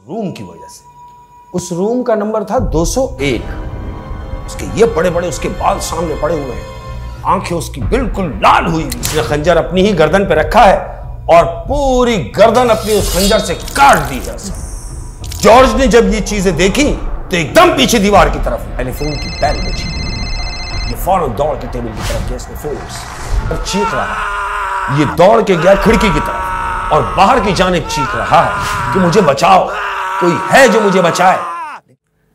Room की वजह से। उस रूम का नंबर था 201। उसके ये बड़े बड़े उसके बाल सामने पड़े हुए हैं, आंखें उसकी बिल्कुल लाल हुई। उसने खंजर अपनी ही गर्दन पे रखा है और पूरी गर्दन अपनी उस खंजर से काट दी है। जॉर्ज ने जब ये चीजें देखी तो एकदम पीछे दीवार की तरफ टेलीफोन की बेल बजी। ये फौरन दौड़ के टेबल की तरफ गया, इसने फोन और चीख रहा। ये दौड़ के गया खिड़की की तरफ और बाहर की जानिब चीख रहा है कि मुझे बचाओ, कोई है जो मुझे बचाए।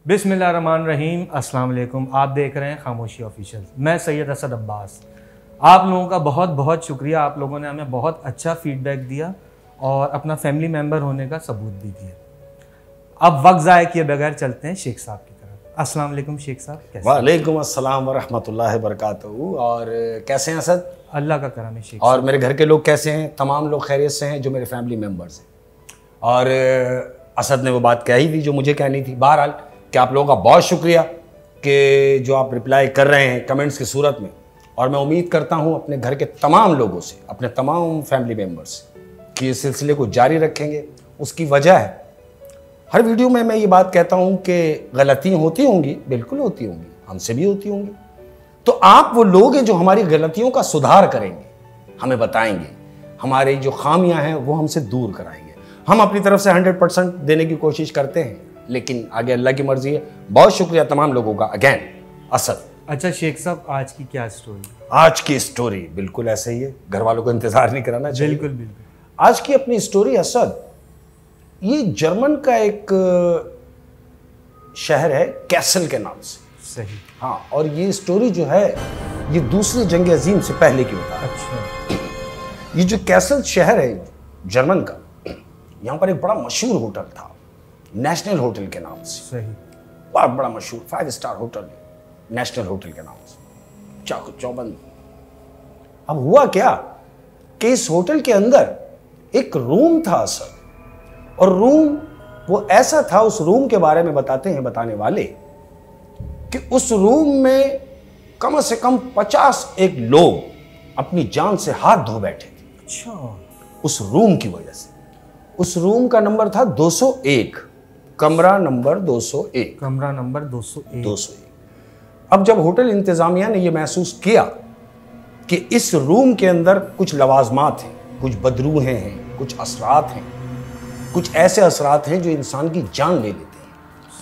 बिस्मिल्लाहिर्रहमानिर्रहीम, अस्सलाम वालेकुम। आप देख रहे हैं खामोशी ऑफिशियल। मैं सैयद असद अब्बास। आप लोगों का बहुत बहुत शुक्रिया। आप लोगों ने हमें बहुत अच्छा फीडबैक दिया और अपना फैमिली मेम्बर होने का सबूत भी दिया। अब वक्त ज़ाया किए बगैर चलते हैं शेख साहब की तरफ। अस्सलाम वालेकुम शेख साहब, कैसे? वालेकुम अस्सलाम वरहमतुल्लाहि वबरकातुहू। और कैसे हैं असद? अल्लाह का करम है शेख। और मेरे घर के लोग कैसे हैं? तमाम लोग खैरियत से हैं जो मेरे फैमिली मेम्बर्स हैं। और असद ने वो बात कही थी जो मुझे कहनी थी। बहरहाल कि आप लोगों का बहुत शुक्रिया कि जो आप रिप्लाई कर रहे हैं कमेंट्स की सूरत में। और मैं उम्मीद करता हूं अपने घर के तमाम लोगों से, अपने तमाम फैमिली मेम्बर्स से कि इस सिलसिले को जारी रखेंगे। उसकी वजह है, हर वीडियो में मैं ये बात कहता हूं कि गलतियाँ होती होंगी, बिल्कुल होती होंगी, हमसे भी होती होंगी। तो आप वो लोग हैं जो हमारी गलतियों का सुधार करेंगे, हमें बताएंगे, हमारी जो खामियां हैं वो हमसे दूर कराएंगे। हम अपनी तरफ से 100% देने की कोशिश करते हैं, लेकिन आगे अल्लाह की मर्जी है। बहुत शुक्रिया तमाम लोगों का अगेन। असद, अच्छा शेख साहब, आज की क्या स्टोरी? आज की स्टोरी बिल्कुल ऐसे ही है, घर वालों को इंतजार नहीं कराना चाहिए। बिल्कुल बिल्कुल। आज की अपनी स्टोरी असद, ये जर्मन का एक शहर है कैसल के नाम से। सही। हाँ, और ये स्टोरी जो है ये दूसरी जंग अजीम से पहले की होता है। अच्छा। ये जो कैसल शहर है जर्मन का, यहाँ पर एक बड़ा मशहूर होटल था, नेशनल होटल के नाम से। सही। बहुत बड़ा मशहूर 5 स्टार होटल, नेशनल होटल के नाम से, चाकू चौबंद। अब हुआ क्या कि इस होटल के अंदर एक रूम था असल, और रूम वो ऐसा था, उस रूम के बारे में बताते हैं बताने वाले कि उस रूम में कम से कम 51 लोग अपनी जान से हाथ धो बैठे थे। अच्छा। उस रूम की वजह से। उस रूम का नंबर था 201, कमरा नंबर 201। कमरा नंबर 201। 201। अब जब होटल इंतजामिया ने यह महसूस किया कि इस रूम के अंदर कुछ लवाजमात हैं, कुछ बदरूहें हैं, कुछ असरात हैं, कुछ ऐसे असरात हैं जो इंसान की जान ले लेते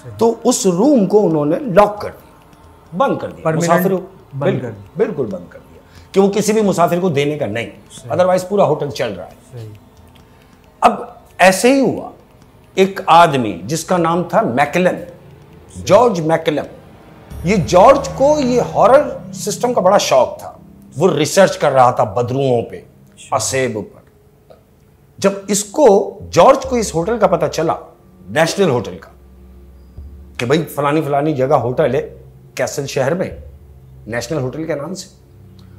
हैं, तो उस रूम को उन्होंने लॉक कर दिया, बंद कर दिया। मुसाफिर बिल्कुल बंद कर दिया कि वो किसी भी मुसाफिर को देने का नहीं, अदरवाइज पूरा होटल चल रहा है। सही। अब ऐसे ही हुआ, एक आदमी जिसका नाम था मैकलम, जॉर्ज मैकलम। ये जॉर्ज को ये हॉरर सिस्टम का बड़ा शौक था। वो रिसर्च कर रहा था बदरूहों पे, असेब पर। जब इसको जॉर्ज को इस होटल का पता चला, नेशनल होटल का, कि भाई फलानी फलानी जगह होटल है कैसल शहर में, नेशनल होटल के नाम से,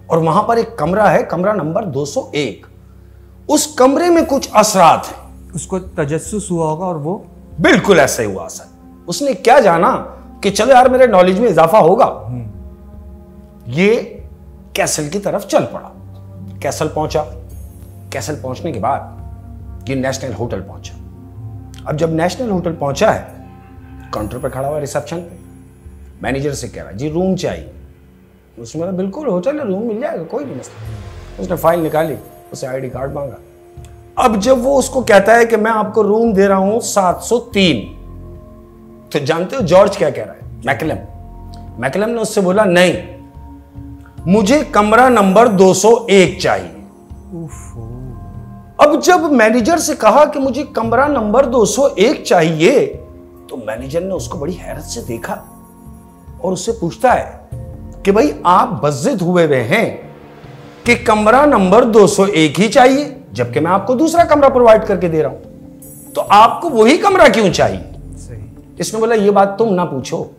और वहां पर एक कमरा है, कमरा नंबर 201। उस कमरे में कुछ असरात हैं। उसको तजस्सुस हुआ होगा और वो बिल्कुल ऐसा ही हुआ सर। उसने क्या जाना कि चलो यार मेरे नॉलेज में इजाफा होगा, ये कैसल की तरफ चल पड़ा। कैसल पहुंचा। कैसल पहुंचने के बाद ये नेशनल होटल पहुंचा। अब जब नेशनल होटल पहुंचा है, काउंटर पर खड़ा हुआ रिसेप्शन पे, मैनेजर से कह रहा है जी रूम चाहिए। उसने बोला बिल्कुल होटल है, रूम मिल जाएगा, कोई नहीं मसला। उसने फाइल निकाली, उसे आईडी कार्ड मांगा। अब जब वो उसको कहता है कि मैं आपको रूम दे रहा हूं 703, तो जानते हो जॉर्ज क्या कह रहा है? मैकलम ने उससे बोला नहीं, मुझे कमरा नंबर 201 चाहिए। अब जब मैनेजर से कहा कि मुझे कमरा नंबर 201 चाहिए, तो मैनेजर ने उसको बड़ी हैरत से देखा और उससे पूछता है कि भाई आप बज़्ज़िद हुए हैं कि कमरा नंबर 201 ही चाहिए, जबकि मैं आपको दूसरा कमरा प्रोवाइड करके दे रहा हूं, तो आपको वही कमरा क्यों चाहिए? सही। इसने बोला ये बात तुम ना पूछो,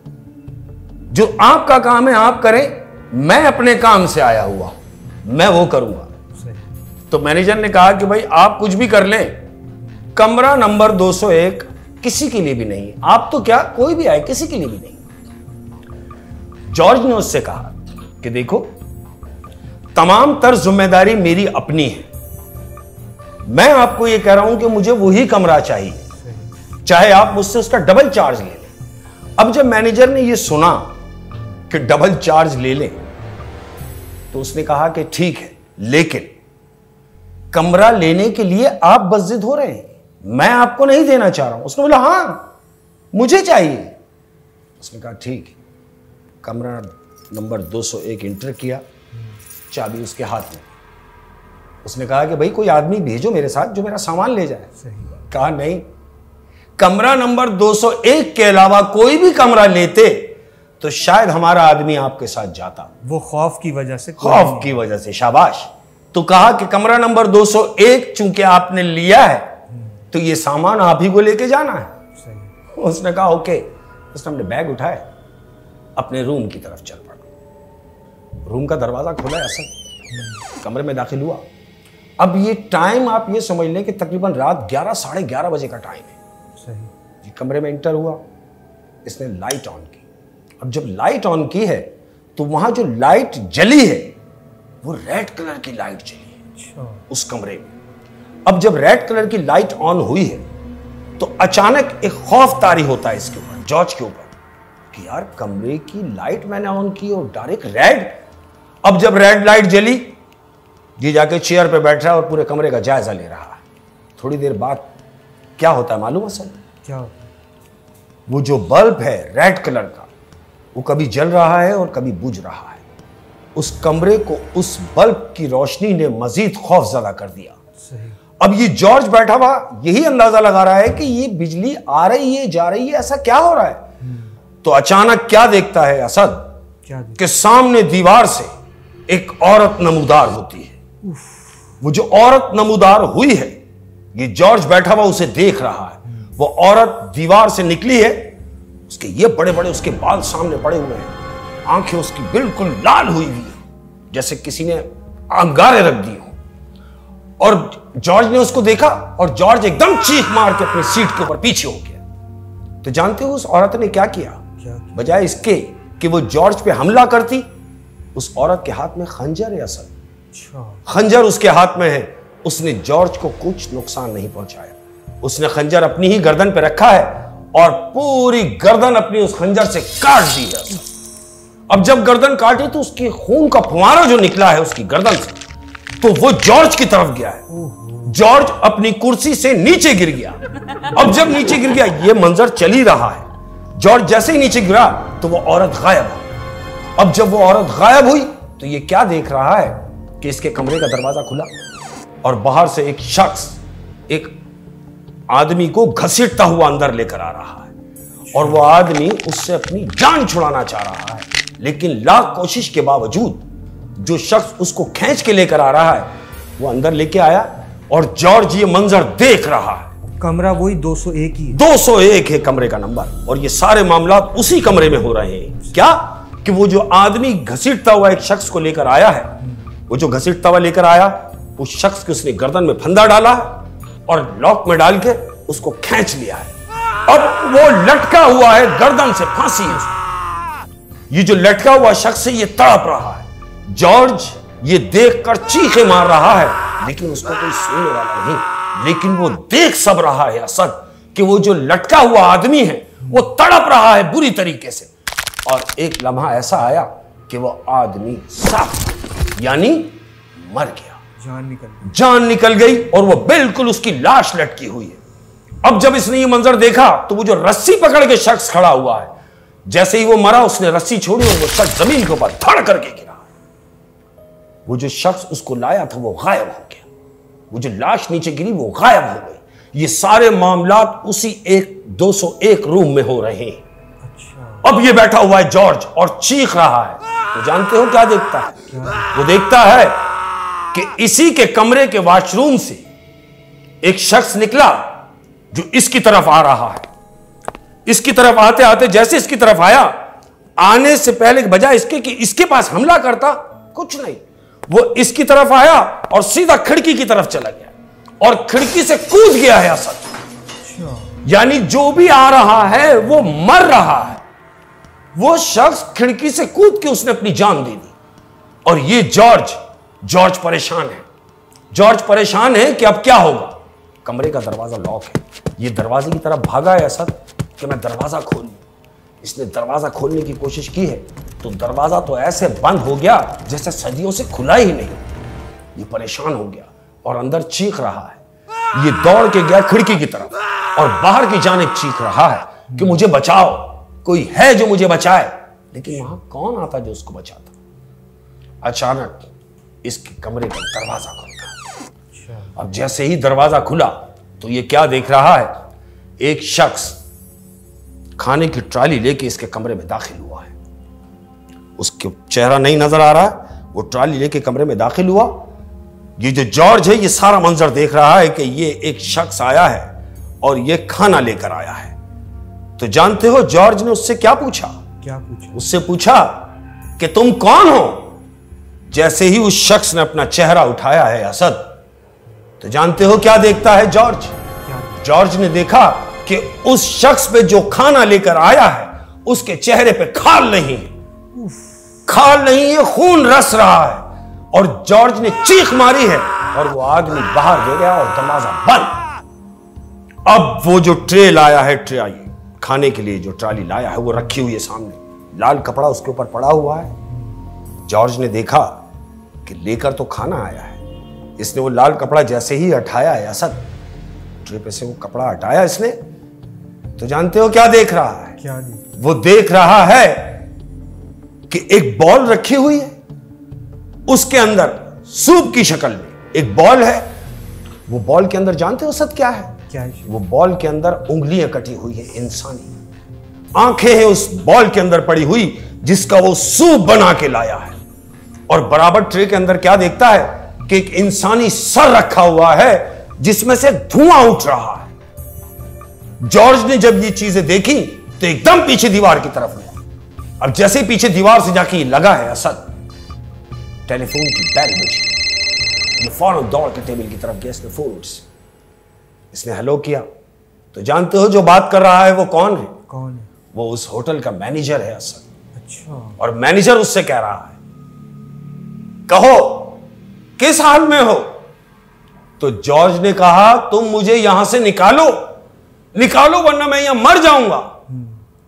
जो आपका काम है आप करें, मैं अपने काम से आया हुआ, मैं वो करूंगा। तो मैनेजर ने कहा कि भाई आप कुछ भी कर लें, कमरा नंबर 201 किसी के लिए भी नहीं, आप तो क्या कोई भी आए किसी के लिए भी नहीं। जॉर्ज ने उससे कहा कि देखो तमाम तर जिम्मेदारी मेरी अपनी है, मैं आपको यह कह रहा हूं कि मुझे वही कमरा चाहिए। चाहे आप मुझसे उसका डबल चार्ज ले लें। अब जब मैनेजर ने यह सुना कि डबल चार्ज ले लें, तो उसने कहा कि ठीक है, लेकिन कमरा लेने के लिए आप बस जिद हो रहे हैं, मैं आपको नहीं देना चाह रहा हूं। उसने बोला हाँ मुझे चाहिए। उसने कहा ठीक है। कमरा नंबर 201 इंटर किया, चाबी उसके हाथ में। उसने कहा कि भाई कोई आदमी भेजो मेरे साथ जो मेरा सामान ले जाए। कहा नहीं, कमरा नंबर 201 के अलावा कोई भी कमरा लेते तो शायद हमारा आदमी आपके साथ जाता। वो खौफ की वजह से, खौफ की वजह से। शाबाश। तो कहा कि कमरा नंबर 201 चूंकि आपने लिया है तो ये सामान आप ही को लेके जाना है। सही। उसने कहा ओके। उसने अपने बैग उठाए, अपने रूम की तरफ चल पड़ा। रूम का दरवाजा खोला, असल कमरे में दाखिल हुआ। अब ये टाइम आप ये समझ लें कि तकरीबन रात 11 साढ़े 11 बजे का टाइम है। सही। ये कमरे में इंटर हुआ, इसने लाइट ऑन की। अब जब लाइट ऑन की है तो वहां जो लाइट जली है वो रेड कलर की लाइट जली है। अच्छा। उस कमरे में। अब जब रेड कलर की लाइट ऑन हुई है तो अचानक एक खौफ तारी होता है इसके ऊपर, जॉर्ज के ऊपर, कि यार कमरे की लाइट मैंने ऑन की और डायरेक्ट रेड। अब जब रेड लाइट जली, ये जाके चेयर पे बैठ रहा है और पूरे कमरे का जायजा ले रहा है। थोड़ी देर बाद क्या होता है मालूम है सर? क्या होता है? वो जो बल्ब है रेड कलर का, वो कभी जल रहा है और कभी बुझ रहा है। उस कमरे को उस बल्ब की रोशनी ने मजीद खौफजदा कर दिया। सही। अब ये जॉर्ज बैठा हुआ यही अंदाजा लगा रहा है कि ये बिजली आ रही है जा रही है, ऐसा क्या हो रहा है। तो अचानक क्या देखता है असद? क्या कि सामने दीवार से एक औरत नमूदार होती है। वो जो औरत नमूदार हुई है, ये जॉर्ज बैठा हुआ उसे देख रहा है। वो औरत दीवार से निकली है, उसके ये बड़े बड़े उसके बाल सामने पड़े हुए हैं, आंखें उसकी बिल्कुल लाल हुई हुई है जैसे किसी ने अंगारे रख दी हो। और जॉर्ज ने उसको देखा और जॉर्ज एकदम चीख मार के अपनी सीट के ऊपर पीछे हो गया। तो जानते हो उस औरत ने क्या किया? बजाय इसके कि वो जॉर्ज पे हमला करती, उस औरत के हाथ में खंजर है। असल खंजर उसके हाथ में है। उसने जॉर्ज को कुछ नुकसान नहीं पहुंचाया। उसने खंजर अपनी ही गर्दन पे रखा है और पूरी गर्दन अपनी उस खंजर से काट दी है। अब जब गर्दन काटी तो उसकी खून का फुवारा जो निकला है उसकी गर्दन से, तो वो जॉर्ज की तरफ गया है। जॉर्ज अपनी कुर्सी से नीचे गिर गया। अब जब नीचे गिर गया, ये मंजर चल ही रहा है। जॉर्ज जैसे ही नीचे गिरा तो वो औरत गायब हो। अब जब वो औरत गायब हुई तो ये क्या देख रहा है कि इसके कमरे का दरवाजा खुला और बाहर से एक शख्स एक आदमी को घसीटता हुआ अंदर लेकर आ रहा है। और वो आदमी उससे अपनी जान छुड़ाना चाह रहा है, लेकिन लाख कोशिश के बावजूद जो शख्स उसको खींच के लेकर आ रहा है वो अंदर लेके आया और जॉर्ज ये मंजर देख रहा है। कमरा वही 201 ही है। 201 है कमरे का नंबर, और ये सारे मामला उसी कमरे में हो रहे हैं। क्या कि वो जो आदमी घसीटता हुआ एक शख्स को लेकर आया है, वो जो घसीटता हुआ लेकर आया उस शख्स के उसने गर्दन में फंदा डाला और लॉक में डाल के उसको खींच लिया है। अब वो लटका हुआ है, गर्दन से फांसी है उसको। ये जो लटका हुआ शख्स है ये तड़प रहा है। जॉर्ज ये देखकर चीखे मार रहा है, लेकिन उसको कोई सुनने वाला नहीं। लेकिन वो देख सब रहा है असद कि वो जो लटका हुआ आदमी है वो तड़प रहा है बुरी तरीके से। और एक लम्हा ऐसा आया कि वो आदमी साफ यानी मर गया, जान निकल गई और वो बिल्कुल उसकी लाश लटकी हुई है। अब जब इसने ये मंजर देखा तो वो जो रस्सी पकड़ के शख्स खड़ा हुआ है, जैसे ही वो मरा उसने रस्सी छोड़ी और वो शख्स जमीन के ऊपर धड़ करके गिरा। वो जो शख्स उसको लाया था वो गायब हो गया। वो जो लाश नीचे गिरी वो गायब हो गई। ये सारे मामलात उसी एक 201 रूम में हो रहे हैं। अच्छा। अब ये बैठा हुआ है जॉर्ज और चीख रहा है। तो जानते हो क्या देखता है? वो देखता है कि इसी के कमरे के वॉशरूम से एक शख्स निकला जो इसकी तरफ आ रहा है। इसकी तरफ आते आते जैसे इसकी तरफ आया, आने से पहले बजाय इसके कि इसके पास हमला करता, कुछ नहीं, वो इसकी तरफ आया और सीधा खिड़की की तरफ चला गया और खिड़की से कूद गया है असद। यानी जो भी आ रहा है वो मर रहा है। वो शख्स खिड़की से कूद के उसने अपनी जान दे दी। और ये जॉर्ज परेशान है। जॉर्ज परेशान है कि अब क्या होगा। कमरे का दरवाज़ा लॉक है। ये दरवाजे की तरफ भागा है असद कि मैं दरवाज़ा खोल लूँ। इसने दरवाज़ा खोलने की कोशिश की है तो दरवाज़ा तो ऐसे बंद हो गया जैसे सदियों से खुला ही नहीं। ये परेशान हो गया और अंदर चीख रहा है। ये दौड़ के गया खिड़की की तरफ और बाहर की जानिब चीख रहा है कि मुझे बचाओ, कोई है जो मुझे बचाए। लेकिन वहां कौन आता जो उसको बचाता। अचानक इसके कमरे का दरवाजा खुलता। अब जैसे ही दरवाजा खुला तो ये क्या देख रहा है, एक शख्स खाने की ट्राली लेके इसके कमरे में दाखिल हुआ है। उसके चेहरा नहीं नजर आ रहा है, वो ट्राली लेके कमरे में दाखिल हुआ। ये जो जॉर्ज है ये सारा मंजर देख रहा है कि ये एक शख्स आया है और ये खाना लेकर आया है। तो जानते हो जॉर्ज ने उससे क्या पूछा? क्या पूछा? उससे पूछा कि तुम कौन हो। जैसे ही उस शख्स ने अपना चेहरा उठाया है असद, तो जानते हो क्या देखता है जॉर्ज? जॉर्ज ने देखा कि उस शख्स पे जो खाना लेकर आया है उसके चेहरे पे खाल नहीं है, खाल नहीं है, खून रस रहा है। और जॉर्ज ने चीख मारी है और वो आदमी बाहर गिर गया और दरवाजा बंद। अब वो जो ट्रे लाया है, ट्रे आई खाने के लिए जो ट्राली लाया है वो रखी हुई है सामने, लाल कपड़ा उसके ऊपर पड़ा हुआ है। जॉर्ज ने देखा कि लेकर तो खाना आया है। इसने वो लाल कपड़ा जैसे ही हटाया है असद, ट्रे पे से वो कपड़ा हटाया इसने, तो जानते हो क्या देख रहा है? क्या वो देख रहा है कि एक बॉल रखी हुई है, उसके अंदर सूप की शक्ल में एक बॉल है। वो बॉल के अंदर जानते हो असद क्या है? क्या है? वो बॉल के अंदर उंगलियां कटी हुई है इंसानी, आंखें हैं उस बॉल के अंदर पड़ी हुई जिसका वो सूप बना के लाया है। और बराबर ट्रे के अंदर क्या देखता है कि एक इंसानी सर रखा हुआ है जिसमें से धुआं उठ रहा है। जॉर्ज ने जब ये चीजें देखी तो एकदम पीछे दीवार की तरफ गया। अब जैसे ही पीछे दीवार से जाके लगा है असद, टेलीफोन की बेल बजी। ये फौरन दौड़ के टेबल की तरफ गया, इसने फोन इसने हेलो किया। तो जानते हो जो बात कर रहा है वो कौन है? कौन है? वो उस होटल का मैनेजर है असद। अच्छा। और मैनेजर उससे कह रहा है कहो किस हाल में हो। तो जॉर्ज ने कहा तुम मुझे यहां से निकालो, निकालो वरना मैं यहां मर जाऊंगा।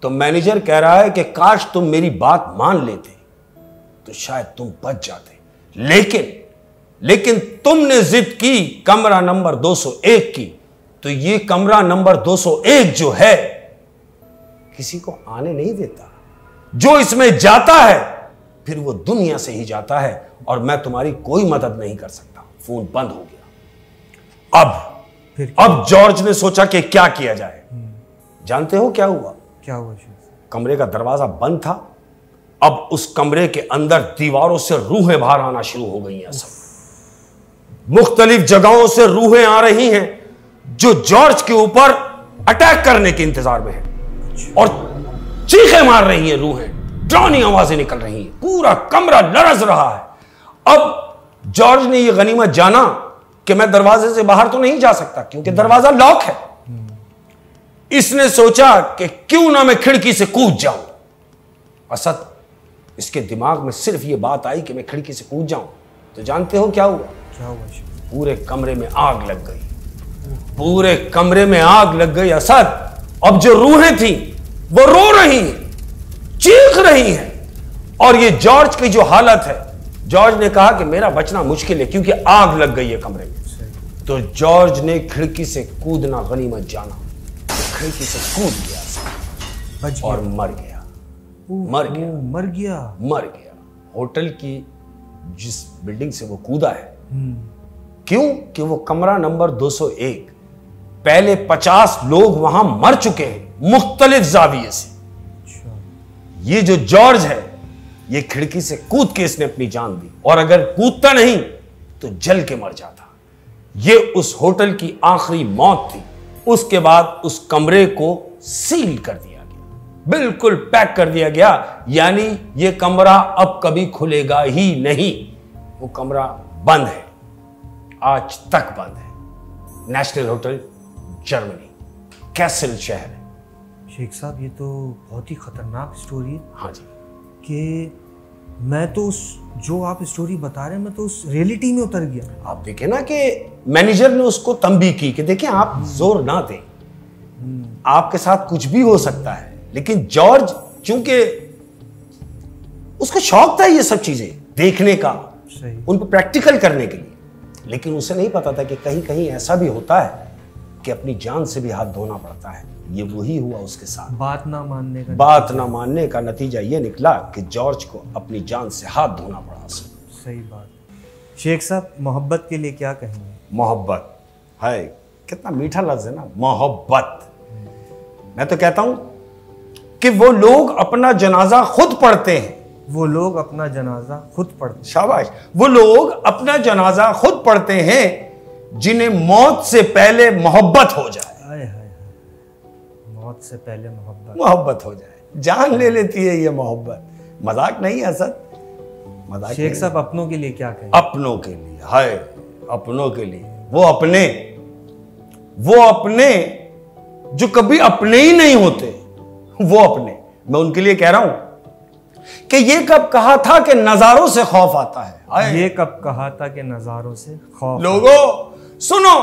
तो मैनेजर कह रहा है कि काश तुम मेरी बात मान लेते तो शायद तुम बच जाते, लेकिन तुमने जिद की कमरा नंबर 201 की, तो ये कमरा नंबर 201 जो है किसी को आने नहीं देता। जो इसमें जाता है फिर वो दुनिया से ही जाता है और मैं तुम्हारी कोई मदद नहीं कर सकता। फोन बंद हो गया। अब जॉर्ज ने सोचा कि क्या किया जाए। जानते हो क्या हुआ? क्या हुआ? कमरे का दरवाजा बंद था। अब उस कमरे के अंदर दीवारों से रूहें बाहर आना शुरू हो गई हैं। सब मुख्तलिफ जगहों से रूहें आ रही हैं जो जॉर्ज के ऊपर अटैक करने के इंतजार में हैं और चीखें मार रही हैं। रूहें डरावनी आवाजें निकल रही हैं, पूरा कमरा लरज रहा है। अब जॉर्ज ने यह गनीमत जाना कि मैं दरवाजे से बाहर तो नहीं जा सकता क्योंकि दरवाजा लॉक है। इसने सोचा कि क्यों ना मैं खिड़की से कूद जाऊं। असद इसके दिमाग में सिर्फ ये बात आई कि मैं खिड़की से कूद जाऊं। तो जानते हो क्या हुआ? क्या हुआ? पूरे कमरे में आग लग गई, पूरे कमरे में आग लग गई असद। अब जो रूहें थी वो रो रही हैं, चीख रही हैं। और ये जॉर्ज की जो हालत है, जॉर्ज ने कहा कि मेरा बचना मुश्किल है क्योंकि आग लग गई है कमरे में। तो जॉर्ज ने खिड़की से कूदना गनीमत जाना, खिड़की से कूद गया और मर गया। मर गया। होटल की जिस बिल्डिंग से वो कूदा है, क्यों कि वो कमरा नंबर 201, पहले 50 लोग वहां मर चुके हैं मुख्तलिफ जाविये से। ये जो जॉर्ज है ये खिड़की से कूद के इसने अपनी जान दी, और अगर कूदता नहीं तो जल के मर जाता। ये उस होटल की आखिरी मौत थी। उसके बाद उस कमरे को सील कर दिया गया, बिल्कुल पैक कर दिया गया, यानी ये कमरा अब कभी खुलेगा ही नहीं। वो कमरा बंद है, आज तक बंद है। नेशनल होटल, जर्मनी, कैसल शहर है। शेख साहब ये तो बहुत ही खतरनाक स्टोरी है। हाँ जी। कि मैं तो उस जो आप स्टोरी बता रहे हैं, मैं तो उस रियलिटी में उतर गया। आप देखें ना कि मैनेजर ने उसको तंबी की कि देखिए आप जोर ना दें, आपके साथ कुछ भी हो सकता है। लेकिन जॉर्ज चूंकि उसको शौक था ये सब चीजें देखने का, उन पर प्रैक्टिकल करने के लिए, लेकिन उसे नहीं पता था कि कहीं कहीं ऐसा भी होता है कि अपनी जान से भी हाथ धोना पड़ता है। ये वही हुआ उसके साथ। बात ना मानने का नतीजा ये निकला कि जॉर्ज को अपनी जान से हाथ धोना पड़ा। सही बात। शेख साहब, मोहब्बत के लिए क्या कहेंगे? मोहब्बत है, कितना मीठा लफ्ज है ना, मोहब्बत। मैं तो कहता हूं कि वो लोग अपना जनाजा खुद पढ़ते हैं। वो लोग अपना जनाजा खुद पढ़ते हैं। शाबाश। वो लोग अपना जनाजा खुद पढ़ते हैं जिन्हें मौत से पहले मोहब्बत हो जाए। हाय हाय, मौत से पहले मोहब्बत हो जाए, जान ले लेती है ये मोहब्बत। मजाक नहीं है असद, मजाक। शेख साहब, अपनों के लिए क्या कहें? अपनों के लिए, हाय, अपनों के लिए, वो अपने जो कभी अपने ही नहीं होते, वो अपने। मैं उनके लिए कह रहा हूं कि ये कब कहा था कि नजारों से खौफ आता है। ये कब कहा था कि नजारों से खौफ। लोगों सुनो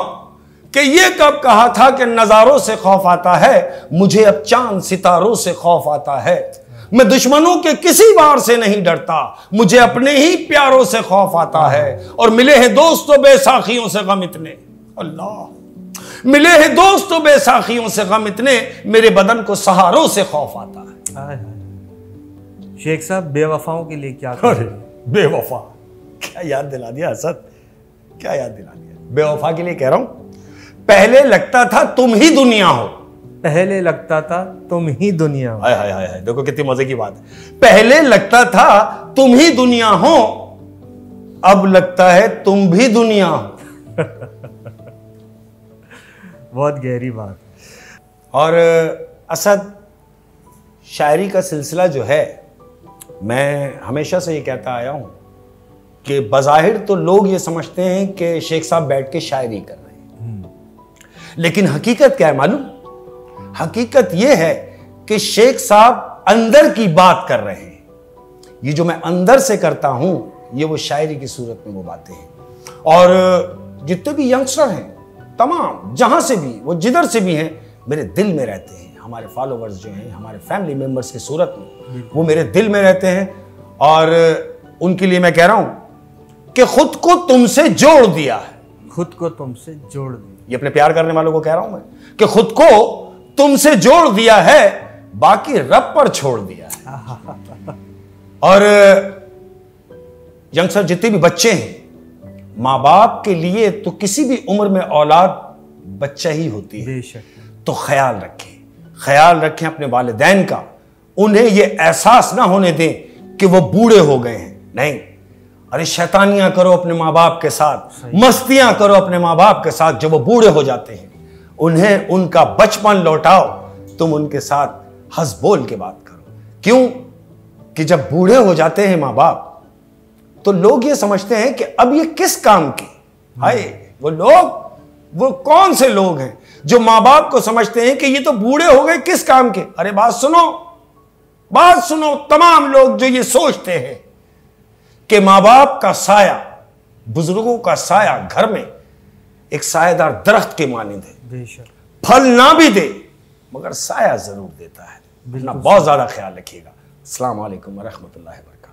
कि ये कब कहा था कि नजारों से खौफ आता है। मुझे अब चांद सितारों से खौफ आता है। मैं दुश्मनों के किसी वार से नहीं डरता, मुझे अपने ही प्यारों से खौफ आता है। और मिले हैं दोस्तों बेसाखियों से गम इतने, अल्लाह, मिले हैं दोस्तों बेसाखियों से गम इतने, मेरे बदन को सहारों से खौफ आता है। शेख साहब, बेवफाओं के लिए क्या करें? बेवफा, क्या याद दिला दिया असद, क्या याद दिला दिया। बेवफा के लिए कह रहा हूं, पहले लगता था तुम ही दुनिया हो। पहले लगता था तुम ही दुनिया हो। हाय हाय हाय हाय, देखो कितनी मजे की बात है। पहले लगता था तुम ही दुनिया हो, अब लगता है तुम भी दुनिया हो। बहुत गहरी बात। और असद, शायरी का सिलसिला जो है, मैं हमेशा से ये कहता आया हूं कि बज़ाहिर तो लोग ये समझते हैं कि शेख साहब बैठ के शायरी कर रहे हैं, लेकिन हकीकत क्या है मालूम? हकीकत ये है कि शेख साहब अंदर की बात कर रहे हैं। ये जो मैं अंदर से करता हूं, ये वो शायरी की सूरत में वो बातें हैं। और जितने भी यंगस्टर हैं, तमाम जहां से भी, वो जिधर से भी हैं, मेरे दिल में रहते हैं। हमारे फॉलोवर्स जो हैं, हमारे फैमिली मेंबर्स की सूरत में, वो मेरे दिल में रहते हैं। और उनके लिए मैं कह रहा हूं कि खुद को तुमसे जोड़ दिया है। खुद को तुमसे जोड़ दिया, ये अपने प्यार करने वालों को कह रहा हूं मैं कि खुद को तुमसे जोड़ दिया है, बाकी रब पर छोड़ दिया है। और यंगस्टर जितने भी बच्चे हैं, मां बाप के लिए तो किसी भी उम्र में औलाद बच्चा ही होती है। बेशक। तो ख्याल रखें अपने वालिदैन का। उन्हें यह एहसास ना होने दें कि वो बूढ़े हो गए हैं। नहीं, अरे शैतानियां करो अपने माँ बाप के साथ, मस्तियां करो अपने माँ बाप के साथ जब वो बूढ़े हो जाते हैं। उन्हें उनका बचपन लौटाओ, तुम उनके साथ हंस बोल के बात करो। क्यों कि जब बूढ़े हो जाते हैं माँ बाप, तो लोग ये समझते हैं कि अब ये किस काम के। हाय, वो लोग, वो कौन से लोग हैं जो माँ बाप को समझते हैं कि ये तो बूढ़े हो गए, किस काम के। अरे बात सुनो, तमाम लोग जो ये सोचते हैं कि माँ बाप का साया, बुजुर्गों का साया घर में एक सायेदार दरख्त के मानिंद है। बेशक। फल ना भी दे मगर साया जरूर देता है। बहुत ज्यादा ख्याल रखिएगा। अस्सलाम वालेकुम व रहमतुल्लाहि व बरकातहू।